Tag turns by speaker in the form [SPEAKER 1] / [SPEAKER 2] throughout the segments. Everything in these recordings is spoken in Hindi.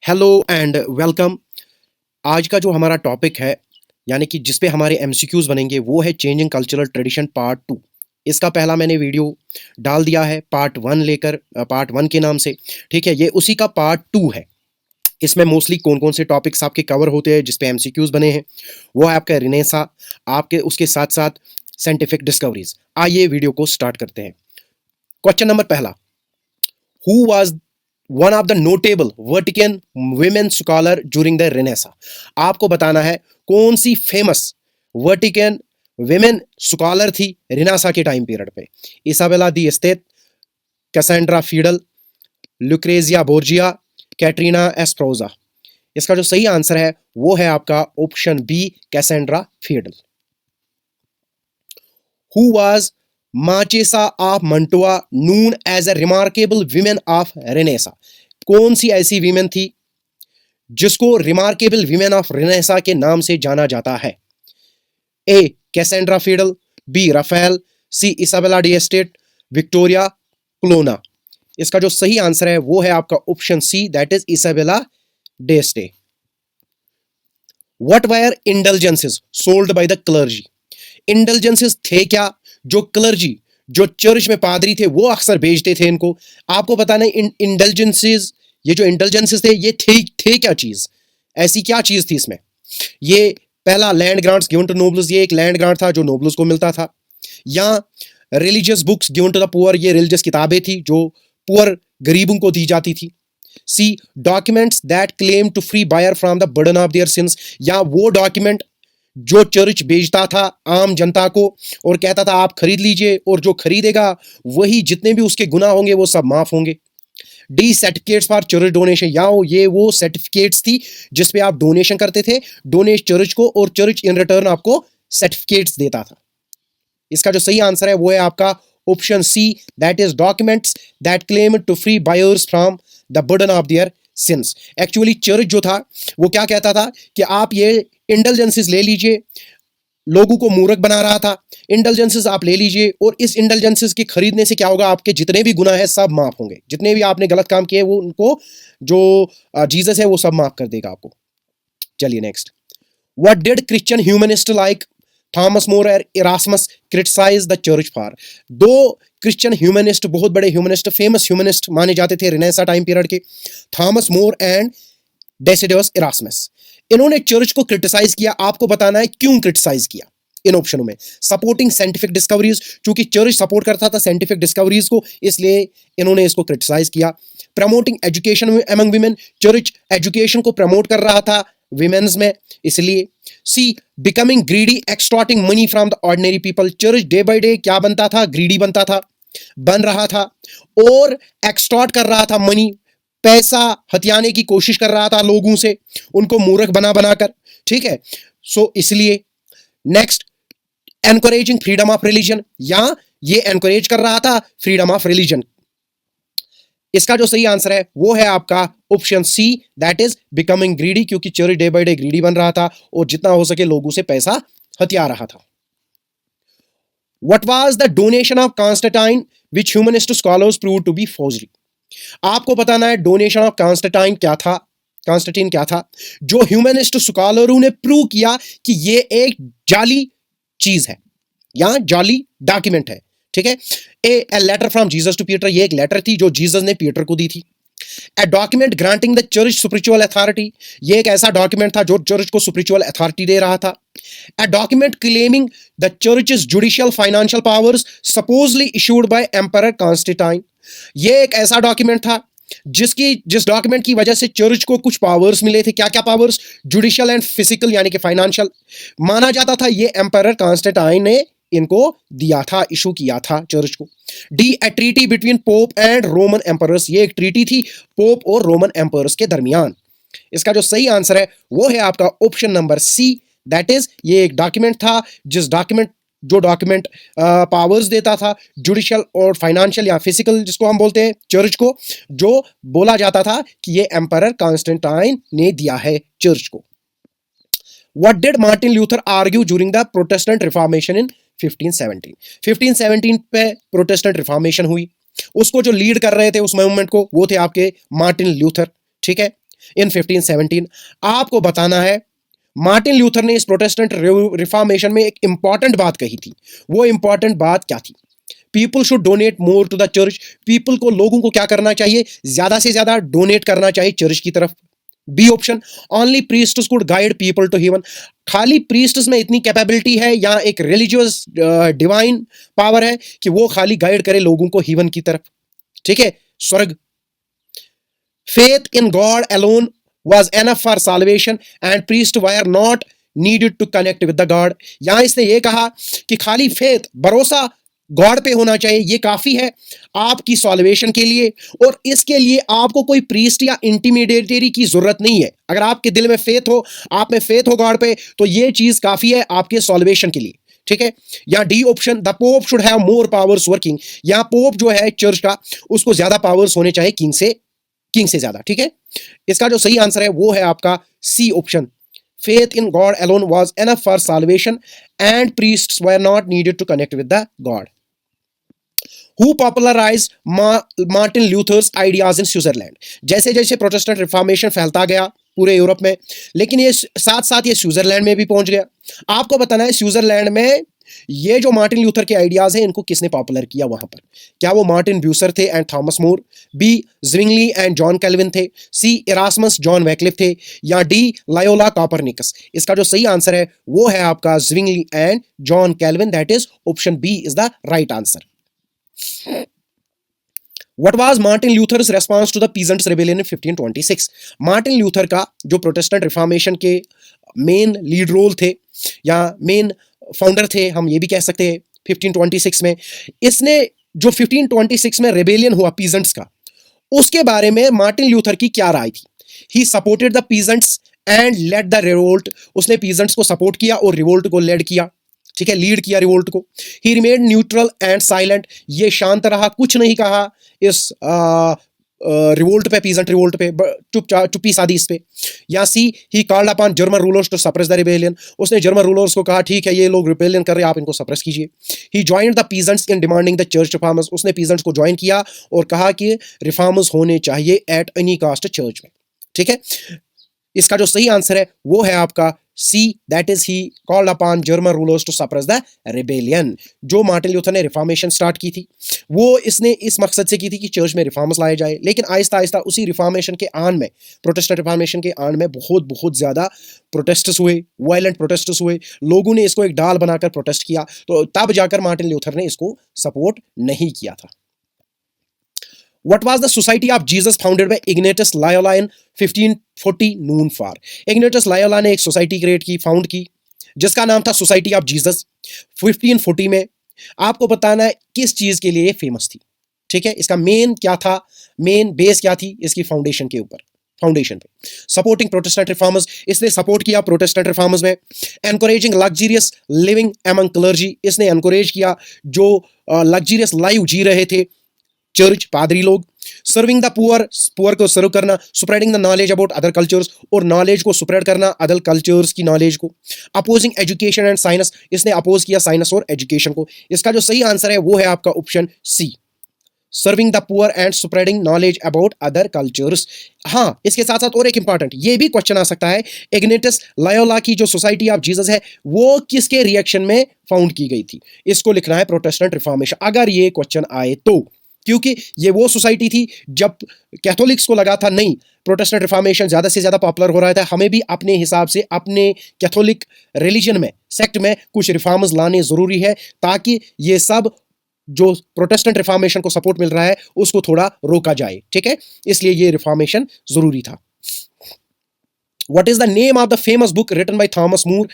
[SPEAKER 1] Hello and welcome. आज का जो हमारा टॉपिक है यानी कि जिस पे हमारे एमसीक्यूज बनेंगे वो है चेंजिंग कल्चरल ट्रेडिशन पार्ट 2। इसका पहला मैंने वीडियो डाल दिया है पार्ट 1 लेकर पार्ट 1 के नाम से। ठीक है, ये उसी का पार्ट 2 है। इसमें मोस्टली कौन कौन से टॉपिक्स आपके कवर होते हैं जिस पे एमसीक्यूज बने हैं, वो है आपका रिनेसा, आपके उसके साथ साथ साइंटिफिक डिस्कवरीज। आइए वीडियो को स्टार्ट करते हैं। क्वेश्चन नंबर पहला, who was one of the notable Vatican women scholar during the renaissance. आपको बताना है कौन सी फेमस वर्टिकन women स्कॉलर थी रेनेसा के टाइम पीरियड पे। Isabella d' Este, Cassandra Fedele, Lucrezia Borgia, Caterina Sforza. इसका जो सही आंसर है वो है आपका option B, Cassandra Fedele. Who was marchesa of Mantua known as a remarkable women of Renaissance. कौन सी ऐसी वीमेन थी जिसको रिमार्केबल वीमेन ऑफ रेनेसा के नाम से जाना जाता है? A Cassandra Fedele, B Raphael, C Isabella d' Este, Victoria Colonna. इसका जो सही आंसर है वो है आपका option C, that is Isabella d' Este. What were indulgences sold by the clergy. Indulgences थे क्या जो क्लर्जी, जो चर्च में पादरी थे वो अक्सर बेचते थे इनको। आपको पता नहीं इंडल्जेंसेस, ये जो इंडल्जेंसेस थे ये थे क्या चीज, ऐसी क्या चीज थी इसमें? ये पहला land grants given to nobles, ये एक लैंड ग्रांट था जो नोबल्स को मिलता था। या religious books given to the poor, ये रिलीजियस किताबें थी जो पुअर गरीबों को दी जाती थी। C documents that claim to free buyer from the burden of their sins, या वो डॉक्यूमेंट जो चर्च बेचता था आम जनता को और कहता था आप खरीद लीजिए और जो खरीदेगा वही जितने भी उसके गुनाह होंगे वो सब माफ होंगे। D certificates for church donation, या ये वो सर्टिफिकेट्स थी जिसपे आप डोनेशन करते थे, डोनेट चर्च को, और चर्च इन रिटर्न आपको सर्टिफिकेट्स देता था। इसका जो सही आंसर है वो है आपका option C, that is documents that claim to free buyers from the burden of their sins. Actually church जो था वो क्या कहता था कि आप ये इंडल्जेंसेस ले लीजिए, लोगों को मूर्ख बना रहा था। इंडल्जेंसेस आप ले लीजिए और इस इंडल्जेंसेस के खरीदने से क्या होगा, आपके जितने भी गुनाह है सब माफ होंगे, जितने भी आपने गलत काम किए वो उनको जो जीसस है वो सब माफ कर देगा आपको। चलिए next, what did Christian humanist like Thomas More और Erasmus criticise the church for. दो क्रिश्चियन ह्यूमनिस्ट, बहुत बड़े ह्यूमनिस्ट, फेमस ह्यूमनिस्ट माने जाते थे रेनेसा टाइम पीरियड के, Thomas More and Desiderius Erasmus. इन्होंने चर्च को क्रिटिसाइज किया। आपको बताना है क्यों क्रिटिसाइज किया। इन ऑप्शनों में सपोर्टिंग साइंटिफिक डिस्कवरीज, क्योंकि चर्च सपोर्ट करता था साइंटिफिक डिस्कवरीज को, इसलिए इन्होंने इसको क्रिटिसाइज किया। Promoting education among women, church education को प्रमोट कर रहा था विमेन्स में, इसलिए। C becoming greedy extorting money from the ordinary people, church day by day क्या बनता था, ग्रीडी बनता था, बन रहा था और एक्सट्रॉट कर रहा था मनी, पैसा हथियाने की कोशिश कर रहा था लोगों से, उनको मूर्ख बना बनाकर। ठीक है, सो इसलिए। Next, encouraging freedom of religion, या ये एनकरेज कर रहा था फ्रीडम ऑफ रिलीजन। इसका जो सही आंसर है वो है आपका option C, that is becoming greedy, क्योंकि church day by day greedy बन रहा था और जितना हो सके लोगों से पैसा हथिया रहा था। What was the donation of Constantine which humanist scholars prove to be forgery. आपको बताना है डोनेशन ऑफ कॉन्स्टेंटाइन क्या था, कॉन्स्टेंटाइन क्या था जो ह्यूमनिस्ट स्कॉलरों ने प्रूव किया कि ये एक जाली चीज है या जाली डॉक्यूमेंट है। ठीक है, a letter from Jesus to Peter, ये एक लेटर थी जो जीसस ने पीटर को दी थी। A document granting the church spiritual authority, ये एक ऐसा डॉक्यूमेंट था जो चर्च को स्पिरिचुअल अथॉरिटी दे रहा था। A document claiming the churches judicial financial powers supposedly issued by emperor Constantine, ये एक ऐसा डॉक्यूमेंट था जिस डॉक्यूमेंट की वजह से चर्च को कुछ पावर्स मिले थे। क्या क्या पावर्स? जुडिशियल एंड फिजिकल, यानी कि फाइनेंशियल। माना जाता था ये एम्परर कॉन्स्टेंटाइन ने इनको दिया था, इशू किया था चर्च को। D A treaty between pope and Roman emperors, ये एक ट्रीटी थी पोप और रोमन एम्परर्स के दरमियान। इसका जो सही आंसर है वो है आपका option number C, that is ये एक डॉक्यूमेंट था जो डॉक्यूमेंट पावर्स देता था जुडिशियल और फाइनेंशियल या फिजिकल, जिसको हम बोलते हैं चर्च को, जो बोला जाता था कि ये एम्परर कॉन्स्टेंटाइन ने दिया है चर्च को। What did Martin Luther argue during the Protestant reformation in 1517? 1517 पे प्रोटेस्टेंट रिफॉर्मेशन हुई, उसको जो लीड कर रहे थे उस मूवमेंट को वो थे आपके मार्टिन ल्यूथर। ठीक है, इन 1517। आपको बताना है मार्टिन ल्यूथर ने इस प्रोटेस्टेंट रिफॉर्मेशन में एक इंपॉर्टेंट बात कही थी। वो इंपॉर्टेंट बात क्या थी? People should donate more to the church. People को, लोगों को क्या करना चाहिए? ज्यादा से ज्यादा डोनेट करना चाहिए चर्च की तरफ। B option, only priests could guide people to heaven. खाली प्रीस्ट्स में इतनी कैपेबिलिटी है या एक रिलीजियस डिवाइन पावर है कि वो खाली गाइड करे लोगों को हेवन की तरफ, ठीक है, स्वर्ग। Faith in God alone was enough for salvation and priests were not needed to connect with the God। यहां इसने ये कहा कि खाली फेथ, भरोसा गॉड पे होना चाहिए, ये काफी है आपकी सॉल्वेशन के लिए, और इसके लिए आपको कोई प्रीस्ट या इंटीमीडिएटरी की जरूरत नहीं है। अगर आपके दिल में फेथ हो, आप में फेथ हो गॉड पे, तो ये चीज काफी है आपके सॉल्वेशन के लिए, ठीक है। या D option, the pope should have more powers working. यहां पोप जो है चर्च का, उसको ज्यादा पावर्स होने चाहिए किंग से ज्यादा, ठीक है। इसका जो सही आंसर है वो है आपका C option, faith in God alone was enough for salvation and priests were not needed to connect with the God। Who popularized Martin Luther's ideas in Switzerland। जैसे जैसे प्रोटेस्टेंट रिफॉर्मेशन फैलता गया पूरे यूरोप में, लेकिन ये साथ साथ ये स्विट्जरलैंड में भी पहुंच गया। आपको बताना है स्विट्जरलैंड में ये जो मार्टिन ल्यूथर के आइडियाज हैं, इनको किसने पॉपुलर किया वहां पर? क्या वो मार्टिन ब्यूसर थे and Thomas More, B Zwingli and John Calvin थे, सी इरास्मस जॉन वैक्लिफ थे, या डी लायोला कॉपरनिकस? इसका जो सही आंसर है वो है आपका Zwingli and John Calvin, that is option B is the right answer. What was Martin Luther's response to the Peasants' Rebellion in 1526? Martin Luther का जो प्रोटेस्टेंट रिफॉर्मेशन के मेन लीड रोल थे या मेन फाउंडर थे, हम ये भी कह सकते हैं 1526 में, इसने जो 1526 में रेबेलियन हुआ पीजेंट्स का, उसके बारे में मार्टिन ल्यूथर की क्या राय थी? He supported the peasants and led the revolt. उसने पीजेंट्स को सपोर्ट किया और रिवोल्ट को लेड किया, ठीक है, लीड किया रिवोल्ट को। ही रिमेड न्यूट्रल एंड साइलेंट। ये शांत रहा, कुछ नहीं कहा इस रिवोल्ट पे, पीजेंट रिवोल्ट पे, चुप्पी साधी इस पे। या C, he called upon German rulers to suppress the rebellion. उसने जर्मन रूलर्स को कहा ठीक है ये लोग रिबेलियन कर रहे हैं, आप इनको सप्रेस कीजिए। He joined the peasants in demanding the church reformers. उसने पीजेंट्स को ज्वाइन किया और कहा कि रिफॉर्मर्स होने चाहिए एट एनी कास्ट चर्च में, ठीक है। इसका जो सही आंसर है वो है आपका C, that is he called upon German rulers to suppress the rebellion. जो मार्टिन ल्यूथर ने रिफॉर्मेशन स्टार्ट की थी, वो इसने इस मकसद से की थी कि चर्च में रिफॉर्म्स लाए जाए, लेकिन आहिस्ता आहिस्ता उसी रिफॉर्मेशन के आन में, प्रोटेस्टेंट रिफॉर्मेशन के आन में बहुत ज्यादा प्रोटेस्ट्स हुए, वायलेंट प्रोटेस्ट्स हुए, लोगों ने इसको एक डाल बनाकर प्रोटेस्ट किया, तो तब जाकर मार्टिन ल्यूथर ने इसको सपोर्ट नहीं किया था। What was the Society of Jesus founded by Ignatius Loyola in 1540 known for? Ignatius Loyola ने एक सोसाइटी क्रिएट की, फाउंड की, जिसका नाम था सोसाइटी ऑफ जीसस। 1540 में आपको बताना है किस चीज के लिए ये फेमस थी, ठीक है। इसका मेन क्या था, मेन बेस क्या थी इसकी फाउंडेशन के ऊपर, फाउंडेशन पे सपोर्टिंग प्रोटेस्टेंट रिफॉर्मर्स। इसने सपोर्ट किया प्रोटेस्टेंट रिफॉर्मर्स में। Encouraging luxurious living among clergy. इसने एनकरेज किया जो लग्जरियस लाइफ जी रहे थे चर्च, पादरी लोग। सर्विंग द पुअर को सर्व करना। Spreading the knowledge about other cultures, और नॉलेज को स्प्रेड करना अदर कल्चर्स की नॉलेज को। Opposing education and science. इसने अपोज किया साइंस और एजुकेशन को। इसका जो सही आंसर है वो है आपका option C, serving the poor and spreading knowledge about other cultures. हाँ, इसके साथ साथ और एक इंपॉर्टेंट ये भी क्वेश्चन आ सकता है, इग्नेटियस लायोला की जो सोसाइटी ऑफ जीसस है वो किसके रिएक्शन में फाउंड की गई थी? इसको लिखना है प्रोटेस्टेंट रिफॉर्मेशन, अगर ये क्वेश्चन आए तो, क्योंकि ये वो सोसाइटी थी जब कैथोलिक्स को लगा था नहीं प्रोटेस्टेंट रिफॉर्मेशन ज्यादा से ज्यादा पॉपुलर हो रहा था, हमें भी अपने हिसाब से अपने कैथोलिक रिलीजन में, सेक्ट में कुछ रिफॉर्म्स लाने जरूरी है, ताकि ये सब जो प्रोटेस्टेंट रिफॉर्मेशन को सपोर्ट मिल रहा है उसको थोड़ा रोका जाए, ठीक है। इसलिए ये रिफॉर्मेशन जरूरी था। What is the name of the famous book written by Thomas More,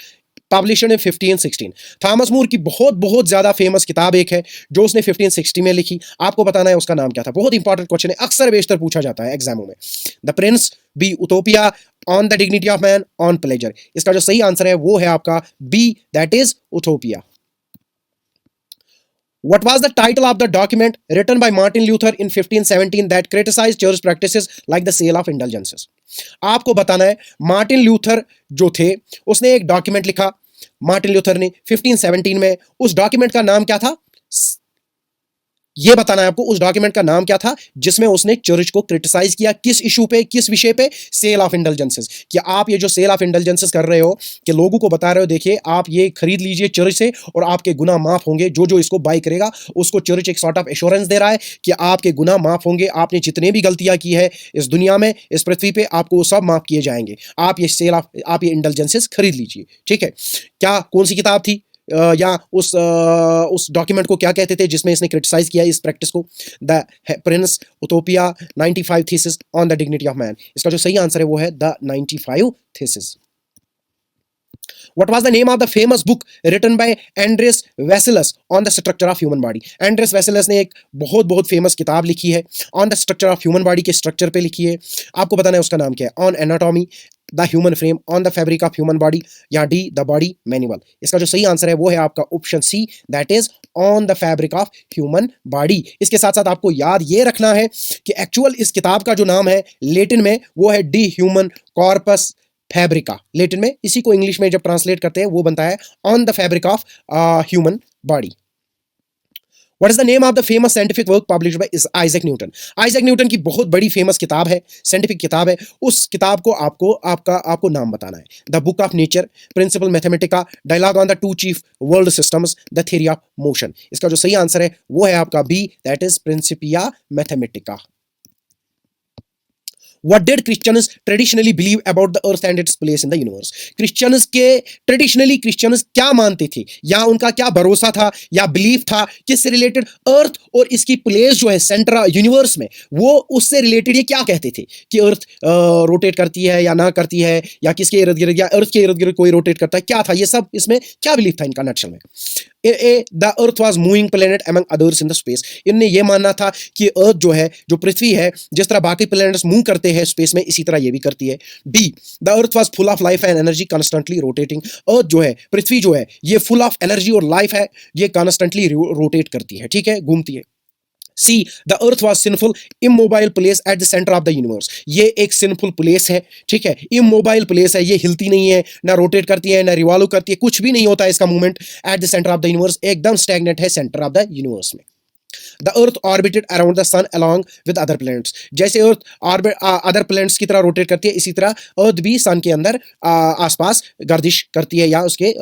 [SPEAKER 1] published in 1516? Thomas More की बहुत ज्यादा फेमस किताब एक है जो उसने 1560 में लिखी। आपको बताना है उसका नाम क्या था। बहुत इंपॉर्टेंट क्वेश्चन है, अक्सर बेशतर पूछा जाता है एग्जामों में। The Prince, B Utopia, on the dignity of man, on pleasure. इसका जो सही आंसर है वो है आपका B, that is Utopia. What was the title of the document written by Martin Luther in 1517 that criticized church practices like the sale of indulgences? आपको बताना है मार्टिन ल्यूथर जो थे उसने एक डॉक्यूमेंट लिखा, मार्टिन ल्यूथर ने 1517 में। उस डॉक्यूमेंट का नाम क्या था? ये बताना है आपको उस डॉक्यूमेंट का नाम क्या था जिसमें उसने चर्च को क्रिटिसाइज किया, किस इशू पे, किस विषय पे, सेल ऑफ इंडल्जेंसेस। कि आप ये जो सेल ऑफ इंडल्जेंसेस कर रहे हो, कि लोगों को बता रहे हो देखिए आप ये खरीद लीजिए चर्च से और आपके गुनाह माफ होंगे, जो जो इसको बाय करेगा उसको चर्च एक सॉर्ट ऑफ एश्योरेंस दे रहा है कि आपके गुनाह माफ होंगे, आपने जितने भी गलतियां की है इस दुनिया में, इस पृथ्वी पे, आपको सब माफ किए जाएंगे, आप ये सेल ऑफ, आप ये इंडल्जेंसेस खरीद लीजिए। ठीक है, क्या कौन सी किताब थी या उस डॉक्यूमेंट को क्या कहते थे जिसमें इसने क्रिटिसाइज किया इस प्रैक्टिस को? The Prince Utopia 95 thesis on the dignity of man. इसका जो सही आंसर है वो है the 95 thesis. What was the name of the famous book written by Andreas Vesalius on the structure of human body? Andreas Vesalius ने एक बहुत बहुत फेमस किताब लिखी है on the structure of human body के स्ट्रक्चर पे लिखी है, आपको बताना है उसका नाम क्या है। On anatomy, the human frame, on the fabric of human body, या डी द बॉडी मैनुअल। इसका जो सही आंसर है वो है आपका option C, that is on the fabric of human body. इसके साथ साथ आपको याद ये रखना है कि एक्चुअल इस किताब का जो नाम है लेटिन में वो है डी ह्यूमन कॉर्पस फैब्रिका, लेटिन में। इसी को इंग्लिश में जब ट्रांसलेट करते हैं वो बनता है on the fabric of human body. What is the name of the famous scientific work published by Isaac Newton? Isaac Newton की बहुत बड़ी फेमस किताब है, साइंटिफिक किताब है, उस किताब को आपको नाम बताना है। The book of nature, principle Mathematica, dialogue on the two chief world systems, the theory of motion. इसका जो सही आंसर है वो है आपका B, that is Principia Mathematica. What did Christians traditionally believe about the earth and its place in the universe? Christians के traditionally Christians क्या मानते थे या उनका क्या भरोसा था या बिलीफ था किससे रिलेटेड? अर्थ और इसकी प्लेस जो है सेंटर यूनिवर्स में, वो उससे रिलेटेड ये क्या कहते थे कि अर्थ रोटेट करती है या ना करती है, या किसके इर्द गिर्द, या अर्थ के इर्द गिर्द कोई रोटेट करता है, क्या था ये सब, इसमें क्या बिलीफ था इनका नटशल में? The earth was moving planet among others in the space. इनने ये मानना था कि अर्थ जो है, जो पृथ्वी है, जिस तरह बाकी प्लेनेट्स मूव करते हैं स्पेस में, इसी तरह ये भी करती है। B, the earth was full of life and energy constantly rotating. Earth जो है, पृथ्वी जो है, ये फुल ऑफ एनर्जी और लाइफ है, ये कॉन्स्टेंटली रोटेट करती है, ठीक है, घूमती है। C, the earth was sinful immobile place at the centre of the universe. ये एक सिंफुल प्लेस है, ठीक है, इमोबाइल प्लेस है, ये हिलती नहीं है, ना रोटेट करती है, ना रिवॉल्व करती है, कुछ भी नहीं होता है इसका movement at the centre of the universe, एकदम स्टैग्नेंट है सेंटर ऑफ द यूनिवर्स में। The earth orbited around the sun along with other planets. जैसे अर्थ अदर प्लैनेट्स की तरह रोटेट करती है, इसी तरह अर्थ भी सन के अंदर आसपास गर्दिश करती है, या उसके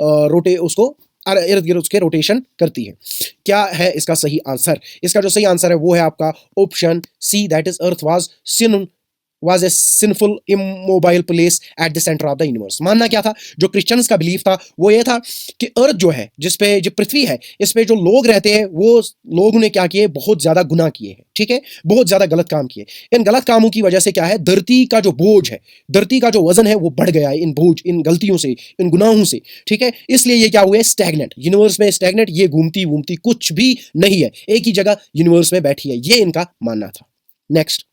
[SPEAKER 1] उसको इर्द गिर्द उसके रोटेशन करती है। क्या है इसका सही आंसर? इसका जो सही आंसर है वो है आपका option C, that is earth was a sinful immobile place at the center of the universe। मानना क्या था, जो क्रिश्चियंस का बिलीफ था वो ये था कि अर्थ जो है, जिस पे जो पृथ्वी है, इस पे जो लोग रहते हैं, वो लोग ने क्या किए, बहुत ज्यादा गुनाह किए हैं, ठीक है, बहुत ज्यादा गलत काम किए। इन गलत कामों की वजह से क्या है, धरती का जो बोझ है, धरती का जो वजन है वो बढ़ गया है इन बोझ, इन गलतियों से, इन गुनाहों से, ठीक है। इसलिए ये क्या हुए, स्टैग्नेंट, यूनिवर्स में स्टैग्नेंट, ये घूमती घूमती कुछ भी नहीं है, एक ही जगह यूनिवर्स में बैठी है, ये इनका मानना था। Next,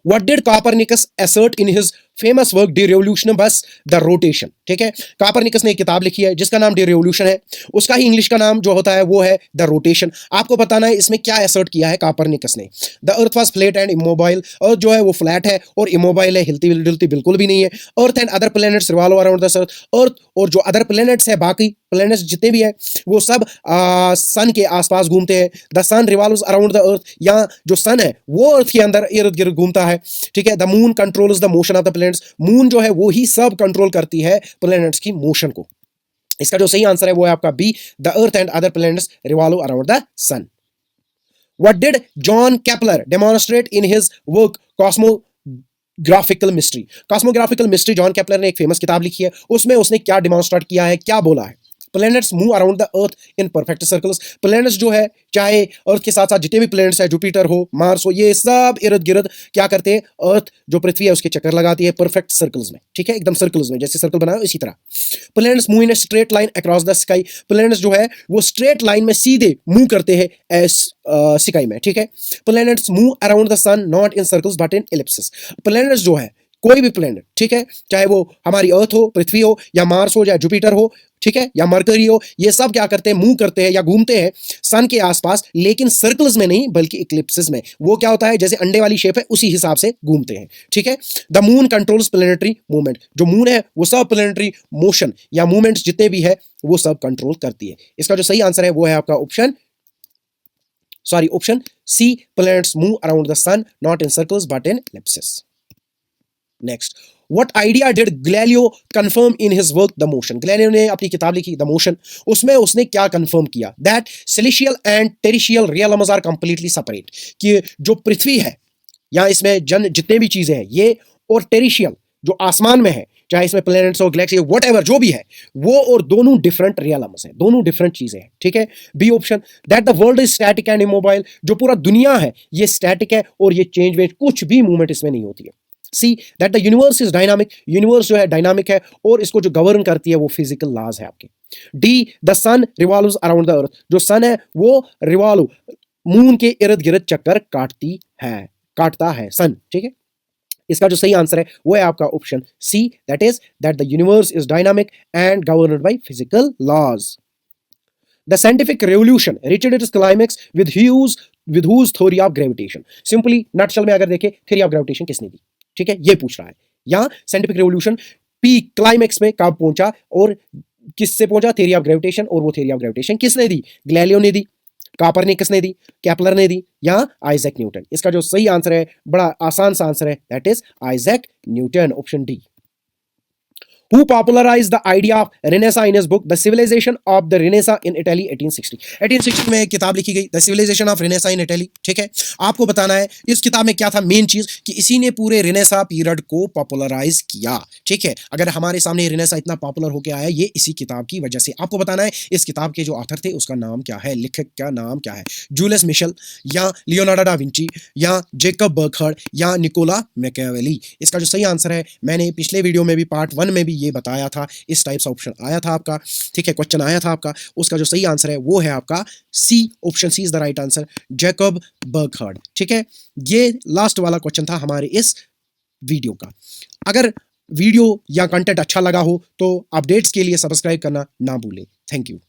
[SPEAKER 1] What did Copernicus assert in his famous work De Revolutionibus the Rotation? ठीक है, कार्परनिकस ने एक किताब लिखी है जिसका नाम डे रिवोल्यूशन है, उसका ही इंग्लिश का नाम जो होता है वो है द रोटेशन। आपको बताना है इसमें क्या असर्ट किया है कार्परनिकस ने। The earth was flat and immobile, earth जो है वो फ्लैट है और इमोबाइल है, हिलती डुलती बिल्कुल भी नहीं है। Earth and other planets revolve around the sun, earth और जो अदर प्लैनेट्स है, बाकी प्लैनेट्स जितने भी है, वो सब सन के आसपास घूमते हैं। The sun revolves around the earth, या जो सन है वो अर्थ के अंदर इर्द गिर्द घूमता है, ठीक है। The moon controls the motion of the planets, moon जो है वो ही सब कंट्रोल करती है प्लैनेट्स की मोशन को। इसका जो सही आंसर है वो है आपका B, the earth and other planets revolve around the sun. What did John Kepler demonstrate in his work cosmographical mystery? Cosmographical mystery, John Kepler ने एक फेमस किताब लिखी है, उसमें उसने क्या डेमोन्स्ट्रेट किया है, क्या बोला है? Planets move around the earth in perfect circles. Planets जो है, चाहे अर्थ के साथ साथ जितने भी प्लैनेट्स है, जुपिटर हो, मार्स हो, ये सब इर्द गिर्द क्या करते हैं, अर्थ जो पृथ्वी है उसके चक्कर लगाती है परफेक्ट सर्कल्स में, ठीक है, एकदम सर्कल्स में, जैसे सर्कल बनाओ इसी तरह। Planets move in a straight line across the sky, planets जो है वो स्ट्रेट लाइन में सीधे मूव करते हैं स्काई में, ठीक है। Planets move around the sun not in circles but in ellipses. Planets जो है, कोई भी प्लैनेट, ठीक है, चाहे वो हमारी अर्थ हो, पृथ्वी हो, या मार्स हो, या जुपिटर हो, ठीक है, या मरकरी हो, ये सब क्या करते हैं, मूव करते हैं या घूमते हैं सन के आसपास, लेकिन सर्कल्स में नहीं बल्कि इक्लिप्सिस में। वो क्या होता है, जैसे अंडे वाली शेप है उसी हिसाब से घूमते हैं, ठीक है। The moon controls planetary movement, जो मून है वो सब प्लैनेटरी मोशन या मूवमेंट्स जितने भी है वो सब कंट्रोल करती है। इसका जो सही आंसर है वो है आपका option Sorry, option C, planets move around the sun not in circles but in ellipses. Next, what idea did Galileo confirm in his work The Motion? Galileo ने अपनी किताब लिखी The Motion, उसमें उसने क्या कंफर्म किया? That celestial and terrestrial realms are completely separate. कि जो पृथ्वी है या इसमें जितने भी चीजें हैं ये और टेरिशियल जो आसमान में है, चाहे इसमें प्लैनेट्स हो, गैलेक्सी, व्हाटएवर जो भी है, वो और दोनों डिफरेंट रियलम्स हैं, दोनों डिफरेंट चीजें हैं, ठीक है। B option, that the world is static and immobile, जो पूरा दुनिया है ये स्टैटिक है और ये चेंज वेंज कुछ भी मूवमेंट इसमें नहीं होती है। C, that the universe is dynamic, universe जो है डायनामिक है और इसको जो गवर्न करती है वो फिजिकल लॉज है आपके। D, the sun revolves around the earth, जो सन है वो रिवॉल्व मून के इर्द गिर्द चक्कर काटता है सन, ठीक है। इसका जो सही आंसर है वो है आपका option C, that is that the universe is dynamic and governed by physical laws. The scientific revolution reached its climax with whose theory of gravitation. Simply nutshell में अगर देखें थ्योरी ऑफ ग्रेविटेशन किसने दी, ठीक है, ये पूछ रहा है। यहां साइंटिफिक रेवोल्यूशन पीक क्लाइमैक्स में कब पहुंचा और किससे पहुंचा? Theory of gravitation. और वो थ्योरी ऑफ ग्रेविटेशन किसने दी? गैलीलियो ने दी, कापरनिकस ने दी, केपलर ने दी या आइजैक न्यूटन। इसका जो सही आंसर है बड़ा आसान सा आंसर है, that is Isaac Newton, option D. Who popularized the idea of Renaissance in his book The Civilization of the Renaissance in Italy 1860? 1860 में एक किताब लिखी गई The Civilization of Renaissance in Italy, ठीक है। आपको बताना है इस किताब में क्या था मेन चीज, कि इसी ने पूरे रेनेसा पीरियड को पॉपुलराइज किया, ठीक है। अगर हमारे सामने रेनेसा इतना पॉपुलर होकर आया ये इसी किताब की वजह से। आपको बताना है इस किताब के जो ऑथर थे उसका नाम क्या है, लेखक का नाम क्या है, जूलियस मिशेल या लियोनार्डो डा विंची या जेकब बर्कहर्ड या निकोला मैकियावेली। इसका जो सही आंसर है, मैंने पिछले वीडियो में भी पार्ट 1 में भी ये बताया था, इस टाइप से ऑप्शन आया था आपका, ठीक है, क्वेश्चन आया था आपका। उसका जो सही आंसर है वो है आपका C, option C is the right answer, Jacob Burckhardt, ठीक है। ये लास्ट वाला क्वेश्चन था हमारे इस वीडियो का। अगर वीडियो या कंटेंट अच्छा लगा हो तो अपडेट्स के लिए सब्सक्राइब करना ना भूलें। Thank you.